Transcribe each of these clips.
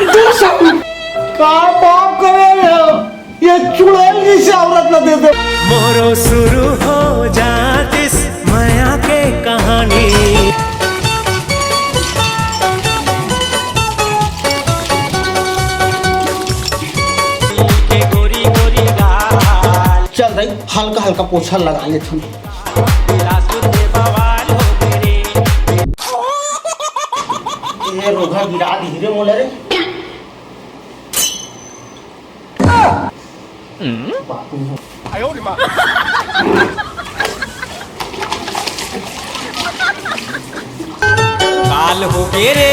200 का पाप करे ये चुड़ैल जैसे औरत न दे दे। मोरो शुरू हो जातिस माया के कहानी। गोरी गोरी गाल चल रही हल्का हल्का पोछा लगा ले तुम। ये रोगा गिरा धीरे मोले रे। काल हो गे रे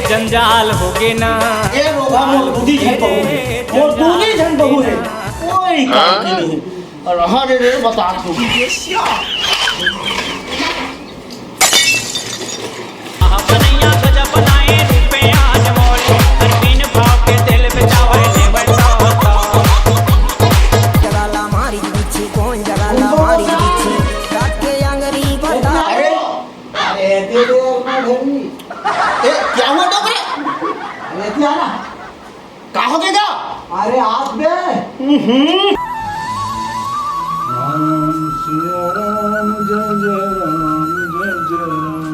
जंजाल हो गे ना। ये रोगा मोर दूधी झन बहू है, मोर दूधी झन बहू है, कोई काम की नहीं। और हाँ रे बता तू बनैया गजब बनाए रूपे आज मोरे हर बिन भाव के दिल बेचावे ले बैठा जगाला मारी बिछी कौन जगाला मारी बिछी काट के अंगरी बता। अरे अरे दे दे अपना घर में। ए क्या हुआ डोकरे? अरे क्या ना कहाँ हो गया? अरे आप बे राम सिया राम जय जय राम जय जय राम।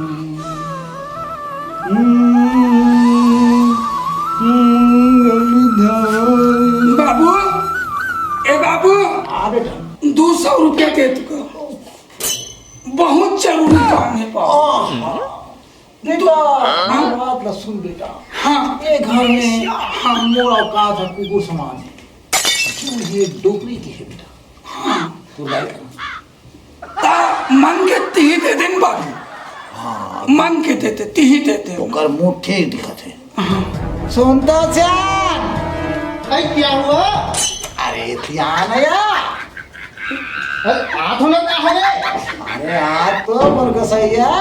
बाबू ए बाबू आ बेटा 200 रुपया दे तुको, बहुत जरूरी काम है बाबू। बेटा बात लसुन बेटा। हाँ ये घर में हम मोर औकात है कुकुर समान है। क्यों ये डोकरी की है बेटा? हाँ तो लाइक ता मन के तीही दे देन बाबू। हाँ मन के देते तीही देते। तो कर मुंह ठीक दिखत है। सुनता चान अरे क्या हुआ? अरे ध्यान आया। हाथ होना क्या है? अरे हाथ तो मुर्गसैया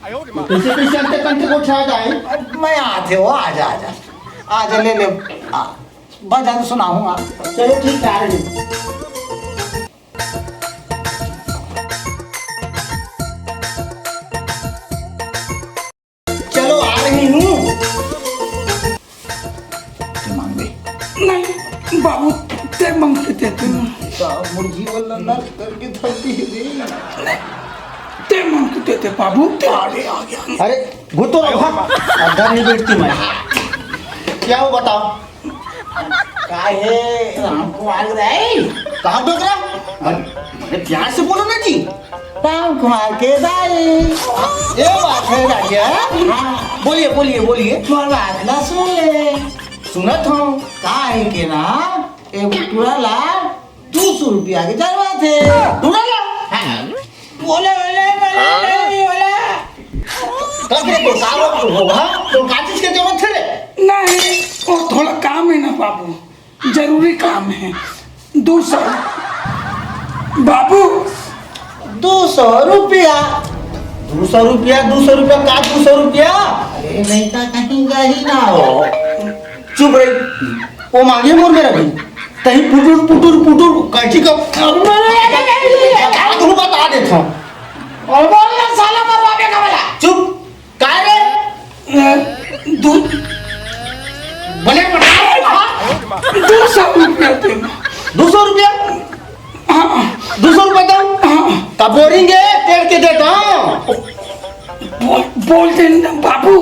कैसे कैसे अंते कंटे को उठा जाए। मैं आते हो आजा आजा आजा ले ले बजा तो सुनाऊंगा। चलो ठीक है आ रही हूँ। चलो आ रही हूँ। नहीं बाबू ते मन के देते मुर्गी वाला नर करके धरती है। ते मन के देते बाबू ते आगे आ गया। अरे घुटो अंदर नहीं बैठती मैं। क्या हो बताओ? काहे राम कुमार दाई कहाँ डोक रहा? अरे प्यार से बोलो ना जी। राम कुमार के दाई ये बात है राजा। बोलिए बोलिए बोलिए। तुम्हारी बात ना सुन ले। सुनत हूँ काहे के ना एक टुरा ला 200 रुपया के जरूरत थे। टुरा ला बोले बोले बोले बोले कब तो कारो होगा तो काचिस के जरूरत है। नहीं वो थोड़ा काम है ना बाबू, जरूरी काम है। 200 बाबू 200 रुपया 200 रुपया 200 रुपया का 200 रुपया। अरे नहीं था कहीं का ही ना हो। चुप रही वो मांगे मोर मेरा भी कहीं पुटुर पुटुर पुटुर कैची का तुम बता देता हूँ। और बोलना साला मरवावे का वाला। चुप काय रे बोले 200 रुपया देना। 200 रुपया। हाँ 200 रुपया दो। हाँ कब बोलेंगे तेल के देता हूँ। बोल देना बाबू।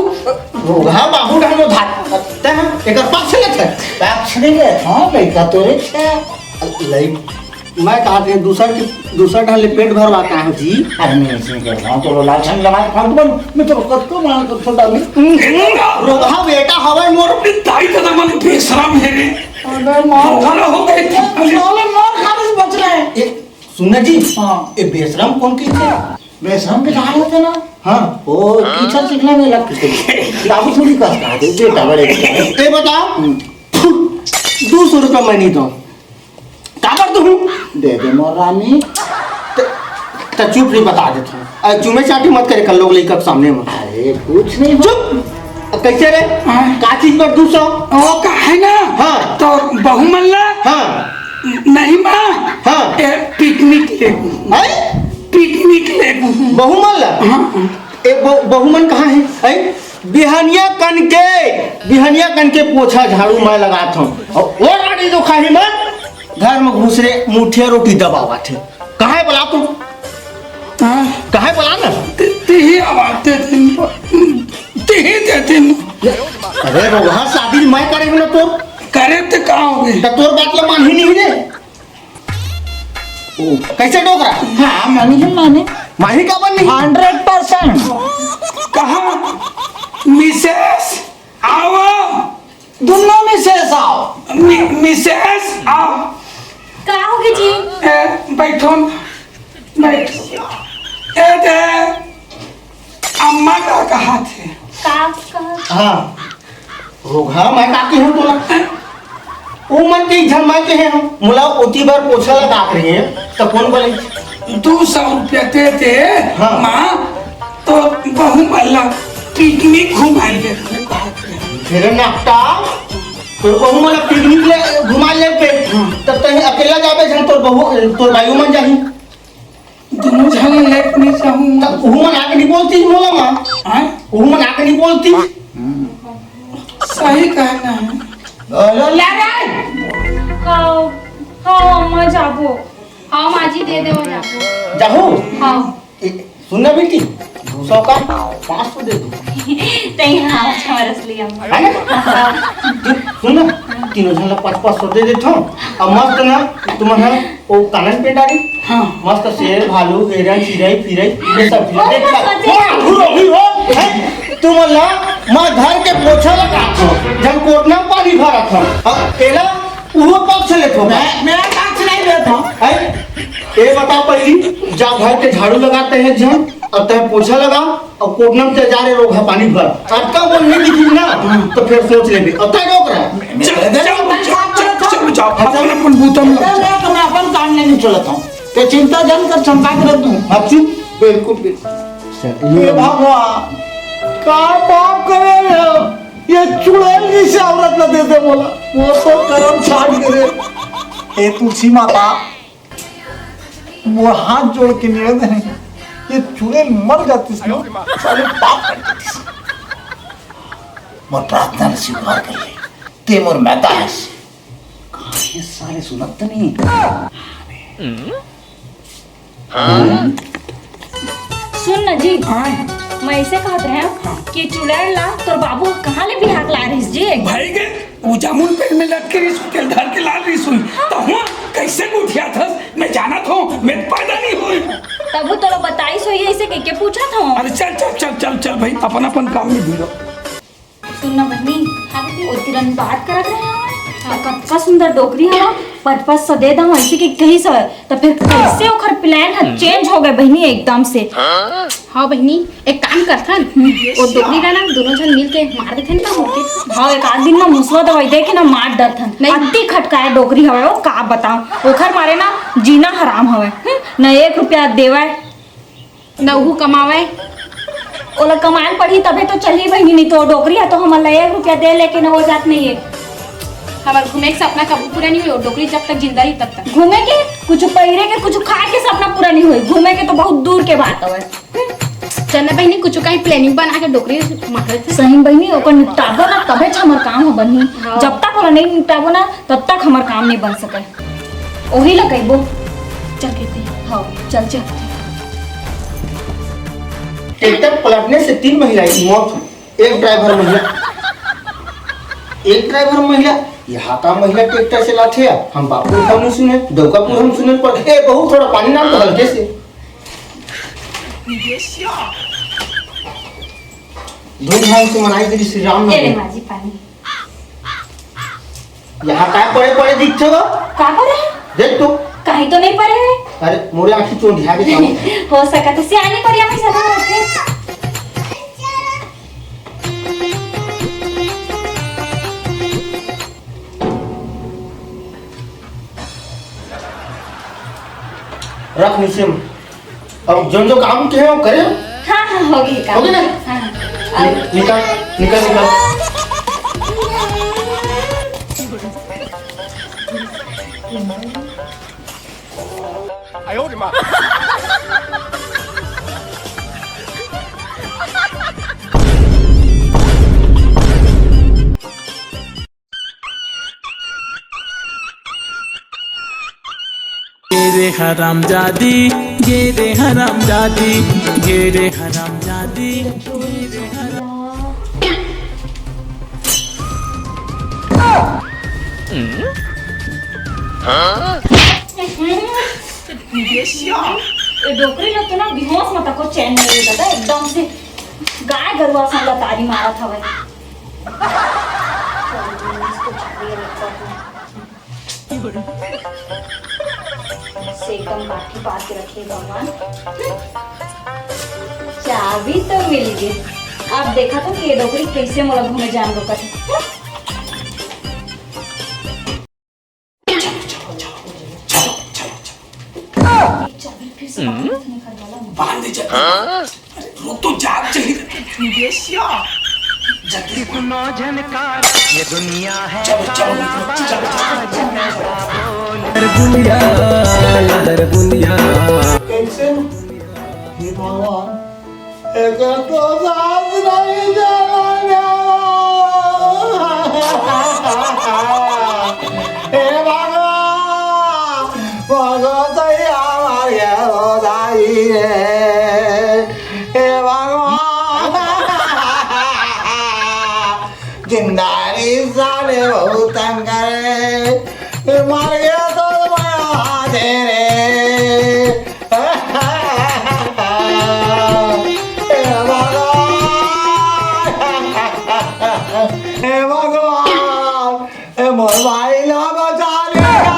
रोगा बाबू ढंगो धात एक पक्ष ले थे पक्ष नहीं ले हाँ लड़का तो लाइक मैं कहा थे दूसरा ढंग ले पेट भरवा का है जी। अरे मैं ऐसे कर रहा हूँ तो लाल छंग लगा के फालतू बन मैं तो कत्तो मार कर छोटा भी रोगा बेटा हवा मोर दाई दादा मन बेशरम है रे। अरे मार खाना हो गए साले मार खाने से बच रहे हैं। ये सुनना जी हाँ ये बेशरम कौन की थे? बेशरम के कहा होते ना। हाँ वो टीचर सीखने में लग किताबी थोड़ी कहा दे बेटा बड़े ये बताओ 200 रुपया मैं नहीं दूँ काबर दूँ दे दे मोर रानी। तो चुप नहीं बता देता हूँ। अरे चुमे चाटी मत करे कल लोग लेकर सामने में। अरे कुछ नहीं चुप कैसे रे का चीज पर 200 वो का है ना। हाँ तो बहुमल्ला हाँ नहीं माँ हाँ पिकनिक ले पिकनिक ले बहुमन ला हाँ एक बहुमन कहाँ है? बिहनिया कन के पोछा झाड़ू मैं लगात हूँ और वो गाड़ी जो खाही मत घर में घुसरे मुठिया रोटी दबावा थे कहाँ बोला तू हाँ कहाँ बोला ना तिही आवाज तिही देते अरे वहाँ शादी मैं करेंगे ना तो करे तो का हो गई तोर बात ला मान ही नहीं रे ओ कैसे डोकरा हाँ माने माही का बन नहीं 100%। कहा मिसेस आओ दोनों में से आओ। मिसेस आओ का होगी जी? बैठो बैठो ए दे अम्मा का कहा थे का हाँ रोगा मैं काकी हूँ तोला वो मन की झलमा के हैं हम मुला ओती बार पोछा लगा रही है तो कौन बोले 200 रुपया देते हाँ। माँ तो बहु मल्ला पिकनिक घुमाएंगे फिर नाकटा तो बहू मला पिकनिक ले घुमा ले पे तब तक अकेला जाबे जन तोर बहू तोर भाईओ मन जाही दोनों जने लेके जाऊँ तब वो मन आके नहीं बोलती मोला मां हाँ वो मन आके नहीं बोलती सही कहना है ला रे हाँ हाँ अम्मा जाबो हाँ माजी दे दे जाबो जाहू हाँ सुनना बेटी 200 का 500 दे दो तई हाँ हमारे लिए अम्मा है ना सुन तीनों जन 500 दे देता हूँ अब मस्त ना तुम्हारा वो कानन पे डाली हाँ मस्त शेर भालू हिरण चिड़ै फिरै ये सब चीज देख ला तुम ला मैं घर के पोछा लगा थो जब कोटना पानी भरा था अब एला वो पक्ष ले थो मेरा कांच नहीं लेता है ये बता पहली जा घर के झाड़ू लगाते हैं जन अब तय पोछा लगा और कोटनम से जा रहे लोग है पानी भर अटका बोल नहीं दिखी ना तो फिर सोच ले भी अब तय रोक रहा चलो जाओ अपन बूतम मैं अपन काम नहीं चलता हूँ ते चिंता जन कर चंपा कर दूँ अब चुप बिल्कुल ये भगवान का पाप करे ये चुड़ैल जैसे औरत न दे दे बोला वो तो कर्म छाड़ करे ए तुलसी माता वो हाथ जोड़ के निवेदन है ये चुड़ैल मर जाती ना साले पाप कर देती मोर प्रार्थना स्वीकार कर ले ते मोर माता है ये साले सुनत नहीं सुन ना जी मैं ऐसे कहत रहे कि चुड़ैल ला तोर बाबू कहाँ ले बिहार ला रही जी भाई के पूजामुन पेड़ में लटके रही के धर के लाल रही सुई तो हुआ कैसे उठिया था मैं जाना था मैं पैदा नहीं हुई तब वो तोरा बताई सो ऐसे के पूछा था अरे चल चल चल चल चल भाई अपन अपन काम में भिड़ो सुन ना बहनी वो तिरन बात करत रहे कत्का सुंदर डोकरी है पट से दे दम ऐसे कि कहीं से तो फिर कैसे ओखर प्लान है चेंज हो गए बहनी एकदम से हाँ बहनी एक काम करथन वो डोकरी का ना दोनों जन मिल के मार देथे ना मुर्गे हाँ एक आध दिन में मुसवा दवाई दे के ना मार डरथन नहीं। अति खटकाए डोकरी हवे वो का बताऊं ओखर मारे ना जीना हराम हवे न 1 रुपया देवे नहू कमावे ओला कमाए पड़ी तबे तो चली बहनी नहीं तो डोकरी है तो हम 1 रुपया दे लेके ना हो जात नहीं है हमार घूमे के सपना कभी पूरा नहीं हुई डोकरी जब तक जिंदा रही तब तक घूमे के कुछ पहिरे के कुछ खाए के सपना पूरा नहीं हुई घूमे के तो बहुत दूर के बात हवे चलना बहनी कुछ कहीं प्लानिंग बना के डोकरी मार थे सही बहनी ओकर निपटाबो ना तबे हमर काम हो बनी जब तक ओला नहीं निपटाबो ना तब तक हमर काम नहीं बन सके ओही लगैबो चल कहते हाँ चल चल ट्रैक्टर पलटने से 3 महिलाएं की मौत हुई एक ड्राइवर महिला यहाँ का महिला ट्रैक्टर से लाथे हम बापुर हम नहीं सुने दौकापुर हम सुने पर ए बहुत थोड़ा पानी नाम तो हल्के से धूमधाम से मनाई गई श्री राम ए रे नवमी माजी पानी यहाँ काय पड़े पड़े दिखते हो का करे देख तू कहीं तो नहीं पड़े है अरे मोरे आँखी चोट ध्यान दे हो सका तो सियानी पर हमें सदा रखे रख नीचे में अब जो काम के हैं वो करे हाँ हाँ हो गई काम हो गई ना? हाँ हाँ निकाल निकाल निकाल हरामजादी गे रे हरामजादी गे रे हरामजादी ये डोकरी लोग तो ना बेहोश मत को चैन नहीं देता एकदम से गाय गरुआ संग तारी मारा था भाई से एकदम काठी पात के रखिए भगवान चाबी तो मिल गई अब देखा तो कि ये डोकरी कैसे मोला घूमे जान रोका था चाबी फिर से निकल वाला बांध दे जल्दी अरे रुक तो जाग चाहिए जल्दी सुनो झनकार ये दुनिया है चलो बुनिया लहर बुनिया कैसे हे भगवान एक तो साथ नहीं जाना हे भगवान भगवत हमारे होदाई है हे भगवान जिंदारी साले बहुत तंग करे मर गया तो माया दे रे हे भगवान हे मोर भाई ना बचा लेगा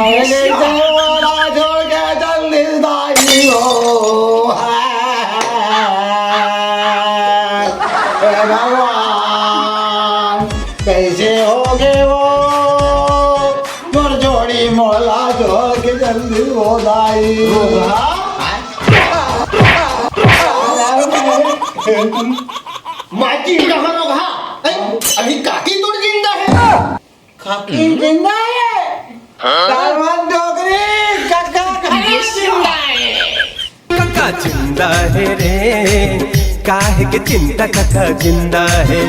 अरे चोरा छोड़ के जल्दी दाई हो हे भगवान कैसे होगे वो मोर जोड़ी मोला छोड़ के जल्दी हो दाई होगा माची कहाँ लोग हाँ अभी काकी तो जिंदा है काकी जिंदा है दालमन डोगरी काका जिंदा है काका जिंदा है रे काहे के चिंता काका जिंदा है